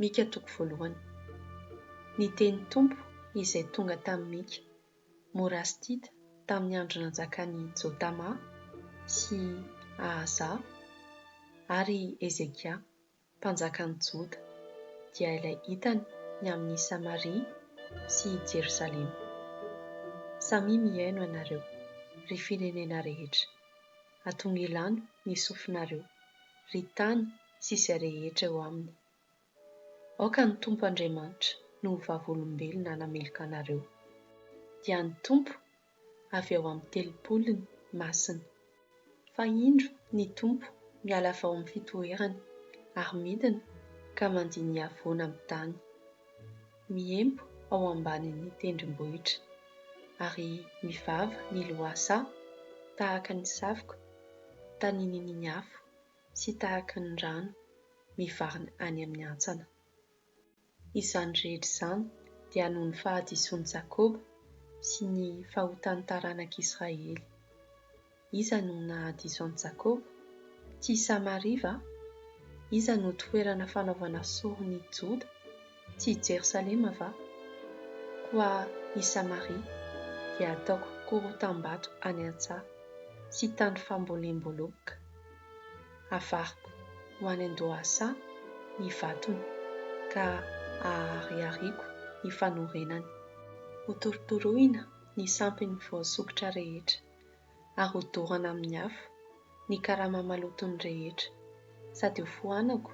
Mika toko voalohany. Ny teny Tompo izay tonga tamin'ny Mika, Morastida tamin'ny andro nanjakan'i Jotama sy Ahaza ary Ezekia, mpanjakan'i Joda, dia ilay hitany ny amin'ny Samaria sy Jerosalema. Samy mihaino ianareo ry firenena rehetra, atonga ilano ny sofinareo ry tany sy izay rehetra eo aminy. Aoka ny Tompo Andriamanitra no vavolombelona namelika anareo, dia ny Tompo avy ao amin'ny telopolony masina. Fa indro ny Tompo miala avy ao amin'ny fitoerany ary midina ka mandihy ny havoana amin'ny tany. Mihempo ao ambanin'ny tendrombohitra ary mivava ny lohasaha tahaka ny savoka, tanin'iny afo sy tahaka ny rano mivarina any amin'ny antsana. Izany rehetra izany dia noho ny fahadisoan'i Jakoba sy ny fahotan'ny taranak'Israely. Iza no nahadiso an'i Jakoba? Tsy Samaria va? Iza no toerana fanaovana soron'i Joda? Tsy Jerosalema va? Koa i Samaria dia ataoko korotam-bato any an-tsaha sy tany fambolem-boloboka. Avariko ho any an-dohasaha ny vatony ka ahariariako ny fanorenany. Ho torotoroina ny sampin'ny voasokotra rehetra ary ho dorana amin'ny afo ny karama malotony rehetra, sady ho fohanako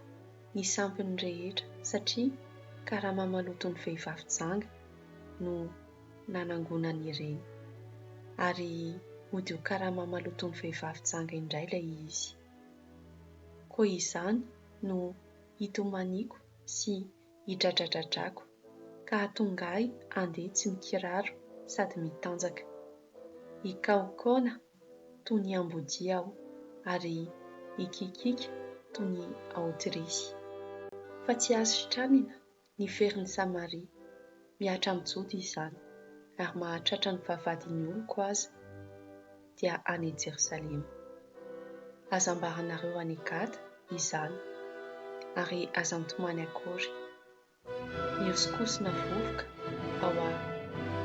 ny sampiny rehetra satria karama malotony vehivavy janga no nanangonany ireny. Ary hody ho karama malotony vehivavy janga indray ilay izy. Koa izany no hitomaniako sy hidradradradrako ka hahatonga ahy handeha tsy mikiraro sady mitanjaka. Hikaokaona toy ny ambodia aho ary hikikika toy ny aotrisy. Fa tsy azo sitranina ny ferin'i Samaria, miatra amin'ny Joda izany ary mahatratra ny vavahadin'ny oloko aza dia any Jerosalema. Aza ambaranareo any Gada izany ary aza mitomany akory. Mihosikosina vovoka ao a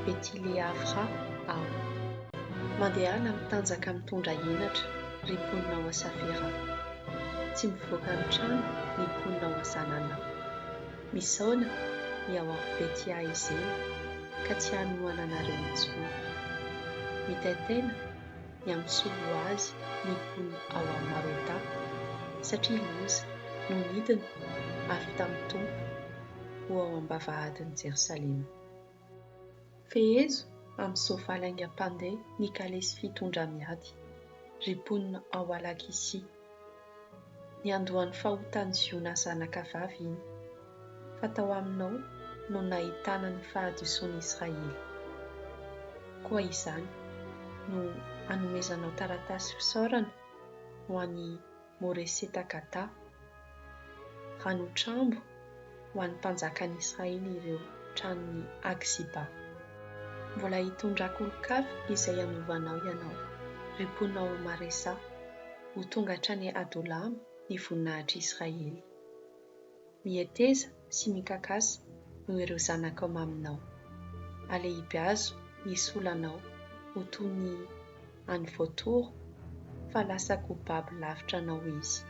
Betileafra aho. Mandeha ala mitanjaka mitondra henatra ry mponina ao Asafera. Tsy mivoaka ny trano ny mponina ao Zanana. Misaona ny ao Betiaizena ka tsy hanohana anareo intsony. Mitaitaina ny amin'ny Soloazy ny mponina ao Marota satria loza no midina avy tamin'ny Tompo ho ao ambavahadin'i Jerosalema. Fehezo amin'ny soavaly aingam-pandeha ny kalesy fitondra miady ry mponina ao Lakisia. Ny andohan'ny fahotany Ziona zanakavavy iny, fa tao aminao no nahitana ny fahadisoan'i Israely. Koa izany no hanomezanao taratasy fisaorana ho an'ny Moreseta Gata, rano trambo ho an'ny mpanjakan'i Israely ireo tranon'ny Aksiba. Mbola hitondrako olon-kafa izay hanovanao ianao ry mponina ao Maresa ho tonga hatrany Adolama ny voninahitry Israely. Miheteza sy mikakasa no ireo zanakao maminao. Alehibe azo ny solanao ho toy ny any voatoro fa lasa kobaby lavitra anao izy.